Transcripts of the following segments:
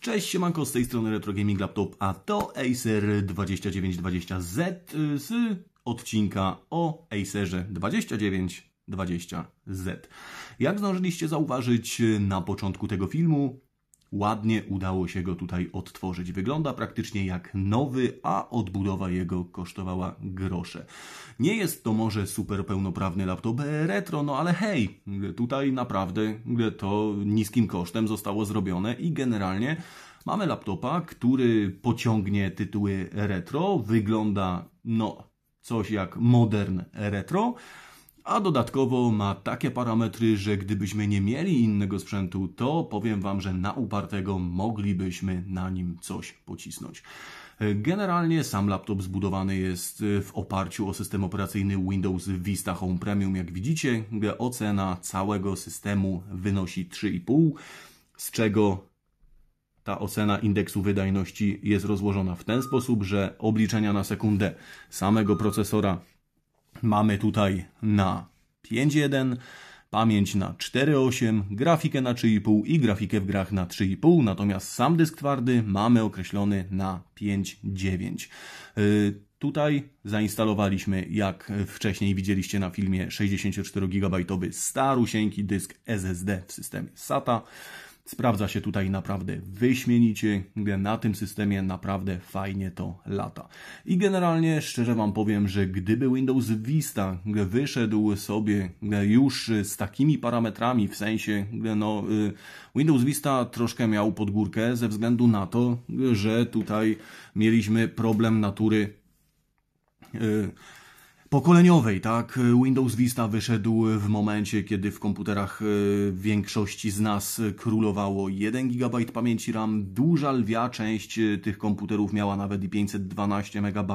Cześć, siemanko, z tej strony Retro Gaming Laptop, a to Acer 2920Z z odcinka o Acerze 2920Z. Jak zdążyliście zauważyć na początku tego filmu, ładnie udało się go tutaj odtworzyć. Wygląda praktycznie jak nowy, a odbudowa jego kosztowała grosze. Nie jest to może super pełnoprawny laptop retro, no ale hej, tutaj naprawdę to niskim kosztem zostało zrobione i generalnie mamy laptopa, który pociągnie tytuły retro, wygląda no coś jak modern retro, a dodatkowo ma takie parametry, że gdybyśmy nie mieli innego sprzętu, to powiem Wam, że na upartego moglibyśmy na nim coś pocisnąć. Generalnie sam laptop zbudowany jest w oparciu o system operacyjny Windows Vista Home Premium. Jak widzicie, ocena całego systemu wynosi 3,5, z czego ta ocena indeksu wydajności jest rozłożona w ten sposób, że obliczenia na sekundę samego procesora mamy tutaj na 5.1, pamięć na 4.8, grafikę na 3.5 i grafikę w grach na 3.5, natomiast sam dysk twardy mamy określony na 5.9. Tutaj zainstalowaliśmy, jak wcześniej widzieliście na filmie, 64 GB starusieńki dysk SSD w systemie SATA. Sprawdza się tutaj naprawdę wyśmienicie, na tym systemie naprawdę fajnie to lata. I generalnie szczerze Wam powiem, że gdyby Windows Vista wyszedł sobie już z takimi parametrami, w sensie no, Windows Vista troszkę miał pod górkę ze względu na to, że tutaj mieliśmy problem natury pokoleniowej, tak? Windows Vista wyszedł w momencie, kiedy w komputerach większości z nas królowało 1 GB pamięci RAM. Duża lwia część tych komputerów miała nawet i 512 MB.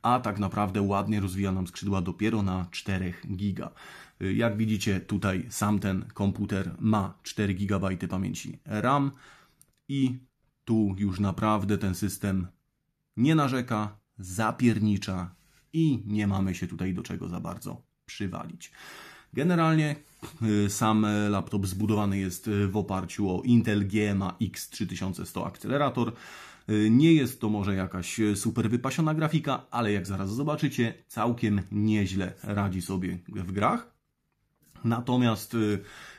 A tak naprawdę ładnie rozwija nam skrzydła dopiero na 4 GB. Jak widzicie, tutaj sam ten komputer ma 4 GB pamięci RAM i tu już naprawdę ten system nie narzeka, zapiernicza i nie mamy się tutaj do czego za bardzo przywalić. Generalnie sam laptop zbudowany jest w oparciu o Intel GMA X3100 akcelerator. Nie jest to może jakaś super wypasiona grafika, ale jak zaraz zobaczycie, całkiem nieźle radzi sobie w grach. Natomiast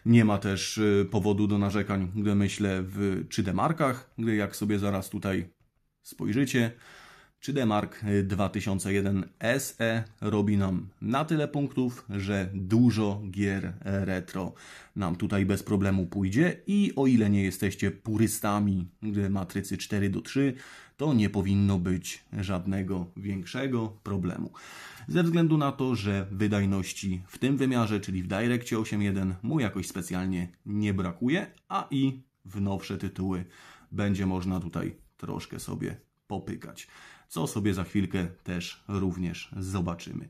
nie ma też powodu do narzekań, myślę, w 3D Markach. Jak sobie zaraz tutaj spojrzycie, 3D Mark 2001 SE robi nam na tyle punktów, że dużo gier retro nam tutaj bez problemu pójdzie i o ile nie jesteście purystami matrycy 4:3, to nie powinno być żadnego większego problemu. Ze względu na to, że wydajności w tym wymiarze, czyli w DirectXie 8.1 mu jakoś specjalnie nie brakuje, a i w nowsze tytuły będzie można tutaj troszkę sobie popykać, co sobie za chwilkę też również zobaczymy.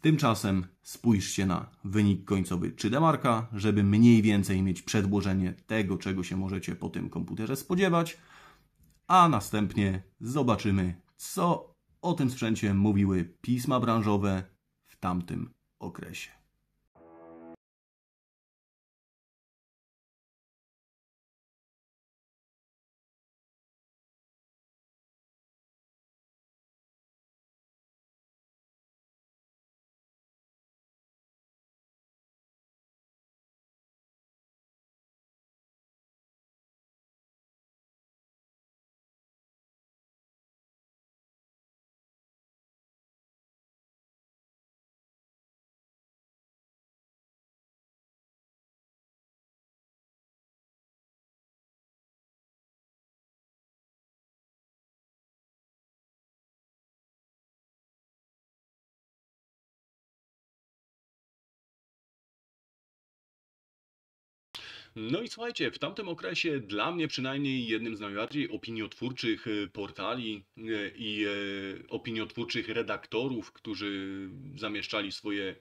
Tymczasem spójrzcie na wynik końcowy 3D Marka, żeby mniej więcej mieć przedłożenie tego, czego się możecie po tym komputerze spodziewać, a następnie zobaczymy, co o tym sprzęcie mówiły pisma branżowe w tamtym okresie. No i słuchajcie, w tamtym okresie dla mnie przynajmniej jednym z najbardziej opiniotwórczych portali i opiniotwórczych redaktorów, którzy zamieszczali swoje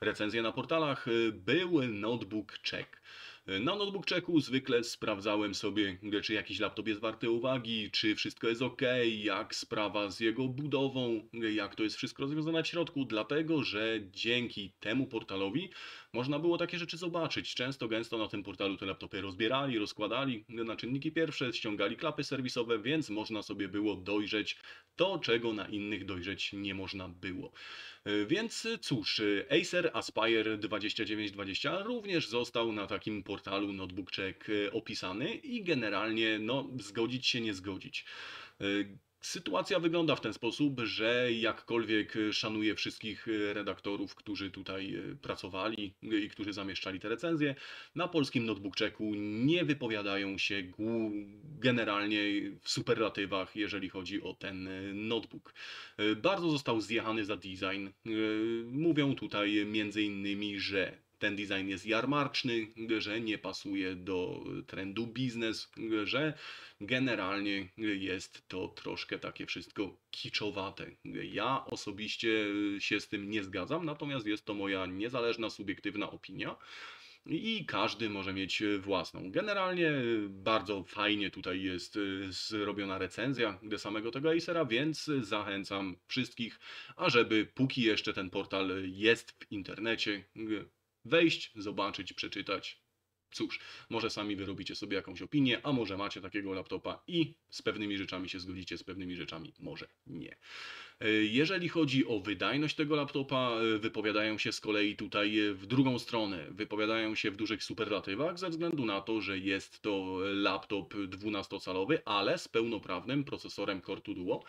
recenzje na portalach, był Notebook Check. Na notebook checku zwykle sprawdzałem sobie, czy jakiś laptop jest warty uwagi, czy wszystko jest ok, jak sprawa z jego budową, jak to jest wszystko rozwiązane w środku, dlatego że dzięki temu portalowi można było takie rzeczy zobaczyć. Często, gęsto na tym portalu te laptopy rozbierali, rozkładali na czynniki pierwsze, ściągali klapy serwisowe, więc można sobie było dojrzeć to, czego na innych dojrzeć nie można było. Więc cóż, Acer Aspire 2920 również został na takim portalu Notebook Check opisany i generalnie no, zgodzić się nie zgodzić. Sytuacja wygląda w ten sposób, że jakkolwiek szanuję wszystkich redaktorów, którzy tutaj pracowali i którzy zamieszczali te recenzje, na polskim Notebook Checku nie wypowiadają się generalnie w superlatywach, jeżeli chodzi o ten notebook. Bardzo został zjechany za design. Mówią tutaj między innymi, że ten design jest jarmarczny, że nie pasuje do trendu biznes, że generalnie jest to troszkę takie wszystko kiczowate. Ja osobiście się z tym nie zgadzam, natomiast jest to moja niezależna, subiektywna opinia. I każdy może mieć własną. Generalnie bardzo fajnie tutaj jest zrobiona recenzja samego tego Acera, więc zachęcam wszystkich, ażeby póki jeszcze ten portal jest w internecie, wejść, zobaczyć, przeczytać. Cóż, może sami wyrobicie sobie jakąś opinię, a może macie takiego laptopa i z pewnymi rzeczami się zgodzicie, z pewnymi rzeczami może nie. Jeżeli chodzi o wydajność tego laptopa, wypowiadają się z kolei tutaj w drugą stronę. Wypowiadają się w dużych superlatywach ze względu na to, że jest to laptop 12-calowy, ale z pełnoprawnym procesorem Core 2 Duo.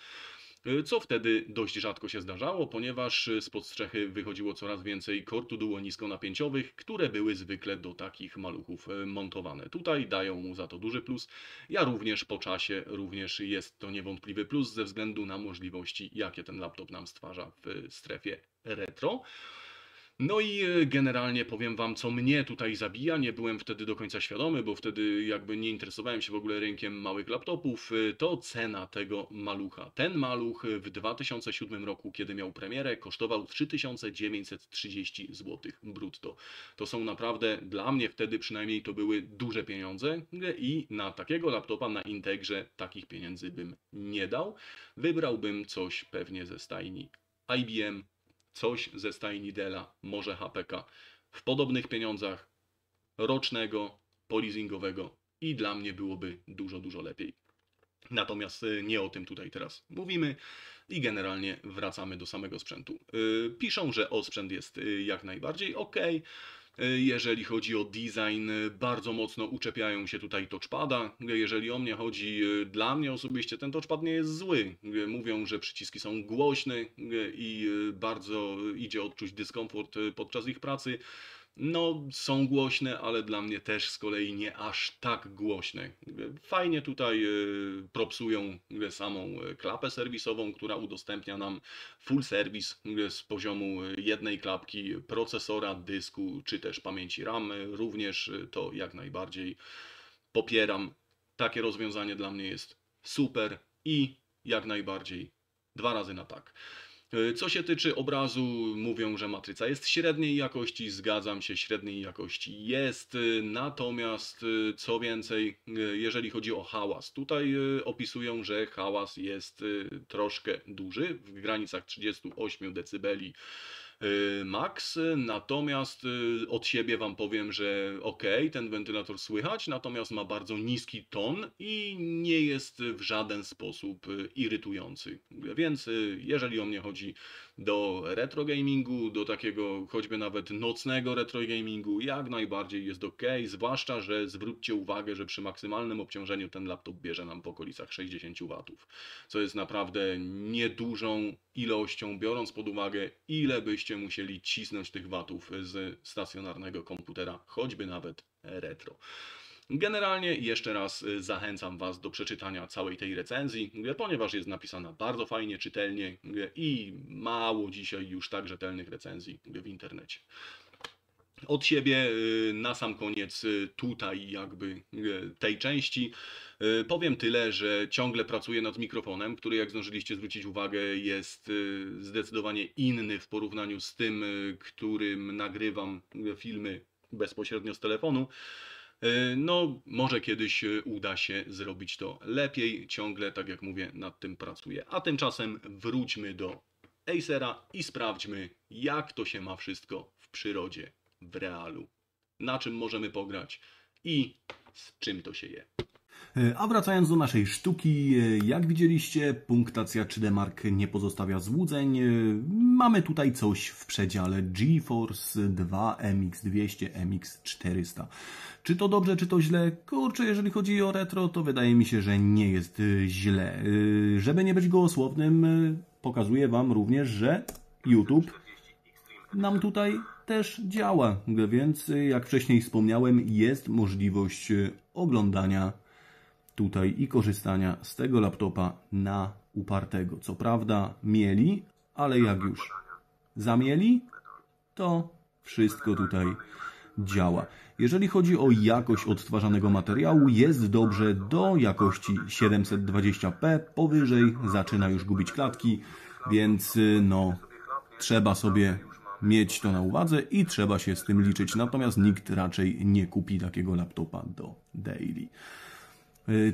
Co wtedy dość rzadko się zdarzało, ponieważ spod strzechy wychodziło coraz więcej Core 2 Duo niskonapięciowych, które były zwykle do takich maluchów montowane. Tutaj dają mu za to duży plus. Ja również po czasie, również jest to niewątpliwy plus ze względu na możliwości, jakie ten laptop nam stwarza w strefie retro. No i generalnie powiem Wam, co mnie tutaj zabija. Nie byłem wtedy do końca świadomy, bo wtedy jakby nie interesowałem się w ogóle rynkiem małych laptopów. To cena tego malucha. Ten maluch w 2007 roku, kiedy miał premierę, kosztował 3930 zł brutto. To są naprawdę, dla mnie wtedy przynajmniej to były duże pieniądze i na takiego laptopa na Integrze takich pieniędzy bym nie dał. Wybrałbym coś pewnie ze stajni IBM, coś ze stajni Della, może HPK, w podobnych pieniądzach, rocznego, poleasingowego i dla mnie byłoby dużo, dużo lepiej. Natomiast nie o tym tutaj teraz mówimy i generalnie wracamy do samego sprzętu. Piszą, że osprzęt jest jak najbardziej ok. Jeżeli chodzi o design, bardzo mocno uczepiają się tutaj touchpada. Jeżeli o mnie chodzi, dla mnie osobiście ten touchpad nie jest zły. Mówią, że przyciski są głośne i bardzo idzie odczuć dyskomfort podczas ich pracy. No, są głośne, ale dla mnie też z kolei nie aż tak głośne. Fajnie tutaj propsują samą klapę serwisową, która udostępnia nam full service z poziomu jednej klapki, procesora, dysku czy też pamięci RAM. Również to jak najbardziej popieram. Takie rozwiązanie dla mnie jest super i jak najbardziej 2 razy na tak. Co się tyczy obrazu, mówią, że matryca jest średniej jakości, zgadzam się, średniej jakości jest, natomiast co więcej, jeżeli chodzi o hałas, tutaj opisują, że hałas jest troszkę duży, w granicach 38 dB max, natomiast od siebie Wam powiem, że ok, ten wentylator słychać, natomiast ma bardzo niski ton i nie jest w żaden sposób irytujący. Więc jeżeli o mnie chodzi do retro gamingu, do takiego choćby nawet nocnego retro gamingu, jak najbardziej jest ok, zwłaszcza, że zwróćcie uwagę, że przy maksymalnym obciążeniu ten laptop bierze nam w okolicach 60 W, co jest naprawdę niedużą ilością, biorąc pod uwagę, ile byście musieli cisnąć tych watów z stacjonarnego komputera, choćby nawet retro. Generalnie jeszcze raz zachęcam Was do przeczytania całej tej recenzji, ponieważ jest napisana bardzo fajnie, czytelnie i mało dzisiaj już tak rzetelnych recenzji w internecie. Od siebie na sam koniec tutaj jakby tej części powiem tyle, że ciągle pracuję nad mikrofonem, który jak zdążyliście zwrócić uwagę jest zdecydowanie inny w porównaniu z tym, którym nagrywam filmy bezpośrednio z telefonu. No, może kiedyś uda się zrobić to lepiej. Ciągle, tak jak mówię, nad tym pracuję. A tymczasem wróćmy do Acera i sprawdźmy, jak to się ma wszystko w przyrodzie, w realu. Na czym możemy pograć i z czym to się je. A wracając do naszej sztuki, jak widzieliście, punktacja 3D Mark nie pozostawia złudzeń. Mamy tutaj coś w przedziale GeForce 2 MX200, MX400. Czy to dobrze, czy to źle? Kurczę, jeżeli chodzi o retro, to wydaje mi się, że nie jest źle. Żeby nie być gołosłownym, pokazuję Wam również, że YouTube nam tutaj też działa, więc jak wcześniej wspomniałem, jest możliwość oglądania tutaj i korzystania z tego laptopa na upartego. Co prawda mieli, ale jak już zamieli, to wszystko tutaj działa. Jeżeli chodzi o jakość odtwarzanego materiału, jest dobrze do jakości 720p, powyżej zaczyna już gubić klatki, więc no trzeba sobie mieć to na uwadze i trzeba się z tym liczyć. Natomiast nikt raczej nie kupi takiego laptopa do daily.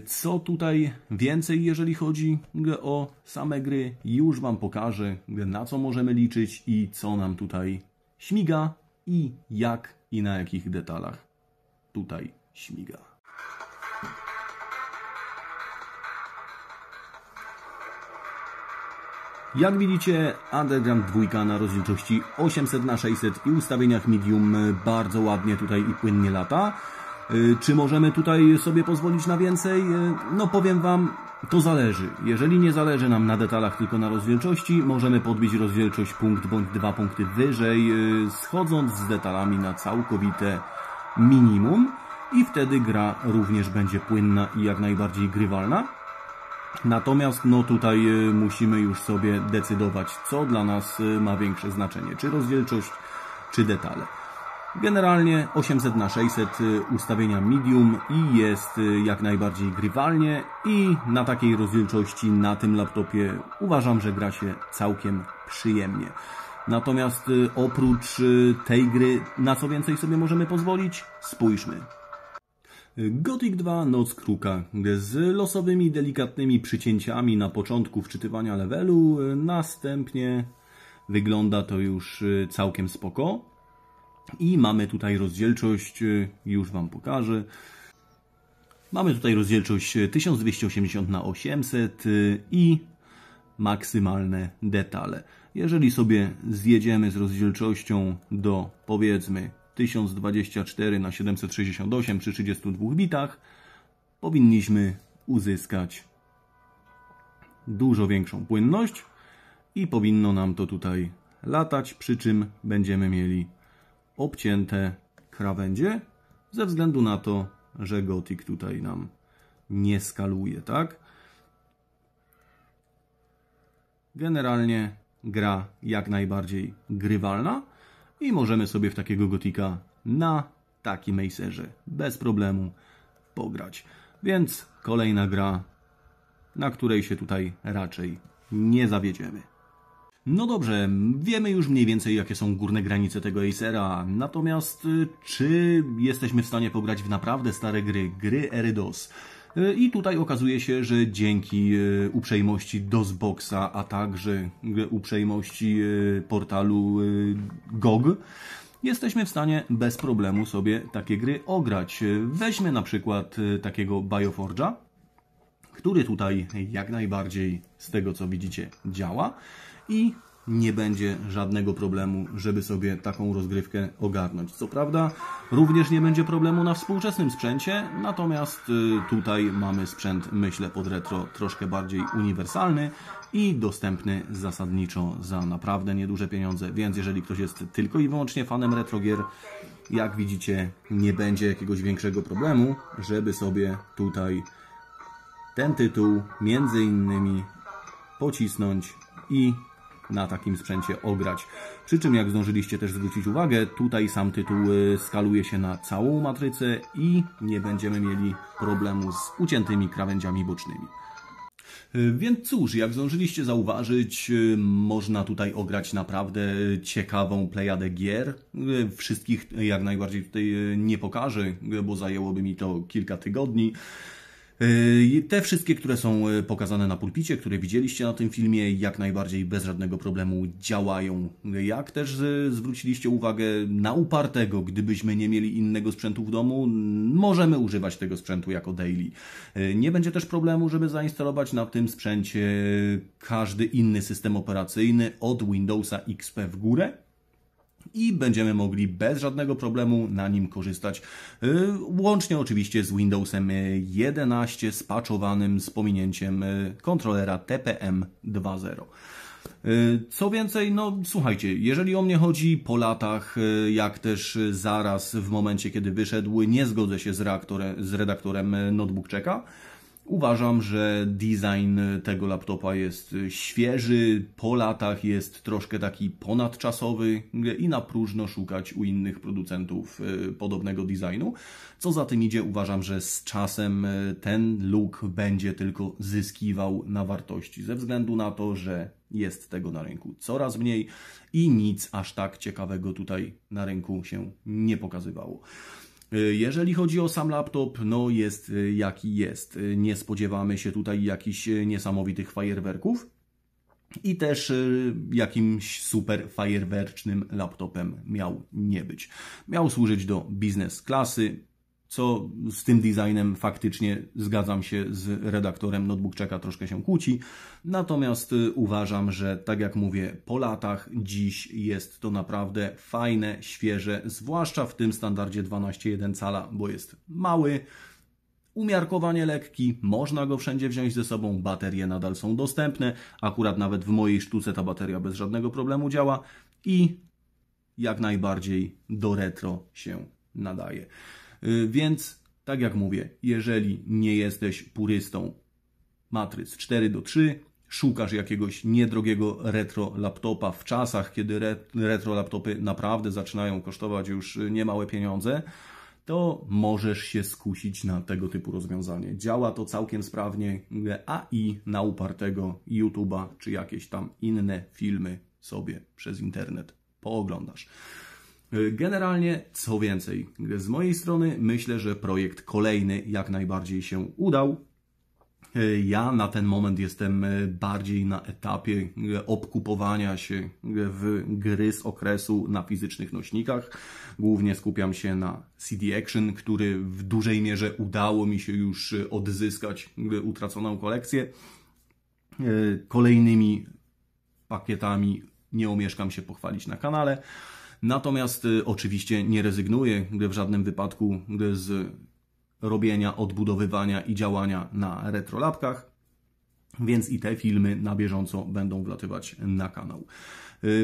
Co tutaj więcej, jeżeli chodzi o same gry, już Wam pokażę, na co możemy liczyć i co nam tutaj śmiga i jak i na jakich detalach tutaj śmiga. Jak widzicie, Underground 2 na rozdzielczości 800x600 i ustawieniach medium bardzo ładnie tutaj i płynnie lata. Czy możemy tutaj sobie pozwolić na więcej? No powiem Wam, to zależy. Jeżeli nie zależy nam na detalach, tylko na rozdzielczości, możemy podbić rozdzielczość punkt bądź 2 punkty wyżej, schodząc z detalami na całkowite minimum i wtedy gra również będzie płynna i jak najbardziej grywalna. Natomiast no tutaj musimy już sobie decydować, co dla nas ma większe znaczenie, czy rozdzielczość, czy detale. Generalnie 800x600 ustawienia medium i jest jak najbardziej grywalnie i na takiej rozdzielczości na tym laptopie uważam, że gra się całkiem przyjemnie. Natomiast oprócz tej gry, na co więcej sobie możemy pozwolić? Spójrzmy. Gothic 2 Noc Kruka z losowymi, delikatnymi przycięciami na początku wczytywania levelu, następnie wygląda to już całkiem spoko. I mamy tutaj rozdzielczość, już Wam pokażę. Mamy tutaj rozdzielczość 1280x800 i maksymalne detale. Jeżeli sobie zjedziemy z rozdzielczością do powiedzmy 1024x768 przy 32 bitach, powinniśmy uzyskać dużo większą płynność i powinno nam to tutaj latać, przy czym będziemy mieli obcięte krawędzie, ze względu na to, że Gothic tutaj nam nie skaluje, tak? Generalnie gra jak najbardziej grywalna i możemy sobie w takiego Gothica na takim Acerze bez problemu pograć. Więc kolejna gra, na której się tutaj raczej nie zawiedziemy. No dobrze, wiemy już mniej więcej, jakie są górne granice tego Acera, natomiast czy jesteśmy w stanie pograć w naprawdę stare gry ery DOS? I tutaj okazuje się, że dzięki uprzejmości DOSBoxa, a także uprzejmości portalu GOG, jesteśmy w stanie bez problemu sobie takie gry ograć. Weźmy na przykład takiego Bioforge'a, który tutaj jak najbardziej z tego co widzicie działa i nie będzie żadnego problemu, żeby sobie taką rozgrywkę ogarnąć. Co prawda również nie będzie problemu na współczesnym sprzęcie, natomiast tutaj mamy sprzęt, myślę, pod retro troszkę bardziej uniwersalny i dostępny zasadniczo za naprawdę nieduże pieniądze, więc jeżeli ktoś jest tylko i wyłącznie fanem retrogier, jak widzicie, nie będzie jakiegoś większego problemu, żeby sobie tutaj ten tytuł między innymi pocisnąć i na takim sprzęcie ograć. Przy czym, jak zdążyliście też zwrócić uwagę, tutaj sam tytuł skaluje się na całą matrycę i nie będziemy mieli problemu z uciętymi krawędziami bocznymi. Więc cóż, jak zdążyliście zauważyć, można tutaj ograć naprawdę ciekawą plejadę gier. Wszystkich jak najbardziej tutaj nie pokażę, bo zajęłoby mi to kilka tygodni. Te wszystkie, które są pokazane na pulpicie, które widzieliście na tym filmie, jak najbardziej bez żadnego problemu działają. Jak też zwróciliście uwagę na upartego, gdybyśmy nie mieli innego sprzętu w domu, możemy używać tego sprzętu jako daily. Nie będzie też problemu, żeby zainstalować na tym sprzęcie każdy inny system operacyjny od Windowsa XP w górę. I będziemy mogli bez żadnego problemu na nim korzystać, łącznie oczywiście z Windowsem 11 spatchowanym z pominięciem kontrolera TPM 2.0. Co więcej, no słuchajcie, jeżeli o mnie chodzi, po latach, jak też zaraz w momencie, kiedy wyszedł, nie zgodzę się z redaktorem Notebookchecka. Uważam, że design tego laptopa jest świeży, po latach jest troszkę taki ponadczasowy i na próżno szukać u innych producentów podobnego designu. Co za tym idzie, uważam, że z czasem ten look będzie tylko zyskiwał na wartości, ze względu na to, że jest tego na rynku coraz mniej i nic aż tak ciekawego tutaj na rynku się nie pokazywało. Jeżeli chodzi o sam laptop, no jest jaki jest. Nie spodziewamy się tutaj jakichś niesamowitych fajerwerków i też jakimś super fajerwercznym laptopem miał nie być. Miał służyć do biznes klasy, co z tym designem faktycznie zgadzam się z redaktorem Notebookchecka, troszkę się kłóci. Natomiast uważam, że tak jak mówię, po latach dziś jest to naprawdę fajne, świeże, zwłaszcza w tym standardzie 12,1 cala, bo jest mały, umiarkowanie lekki, można go wszędzie wziąć ze sobą, baterie nadal są dostępne, akurat nawet w mojej sztuce ta bateria bez żadnego problemu działa i jak najbardziej do retro się nadaje. Więc, tak jak mówię, jeżeli nie jesteś purystą matryc 4:3, szukasz jakiegoś niedrogiego retro laptopa w czasach, kiedy retro laptopy naprawdę zaczynają kosztować już niemałe pieniądze, to możesz się skusić na tego typu rozwiązanie. Działa to całkiem sprawnie, a i na upartego YouTube'a czy jakieś tam inne filmy sobie przez internet pooglądasz. Generalnie, co więcej, z mojej strony myślę, że projekt kolejny jak najbardziej się udał. Ja na ten moment jestem bardziej na etapie obkupowania się w gry z okresu na fizycznych nośnikach. Głównie skupiam się na CD Action, który w dużej mierze udało mi się już odzyskać utraconą kolekcję. Kolejnymi pakietami nie omieszkam się pochwalić na kanale. Natomiast oczywiście nie rezygnuję w żadnym wypadku z robienia, odbudowywania i działania na retrolapkach, więc i te filmy na bieżąco będą wlatywać na kanał.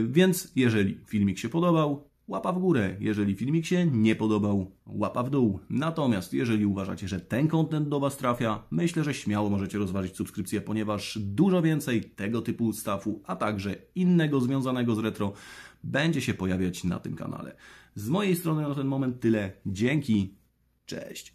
Więc jeżeli filmik się podobał, łapa w górę. Jeżeli filmik się nie podobał, łapa w dół. Natomiast jeżeli uważacie, że ten content do Was trafia, myślę, że śmiało możecie rozważyć subskrypcję, ponieważ dużo więcej tego typu staffu, a także innego związanego z retro będzie się pojawiać na tym kanale. Z mojej strony na ten moment tyle. Dzięki. Cześć.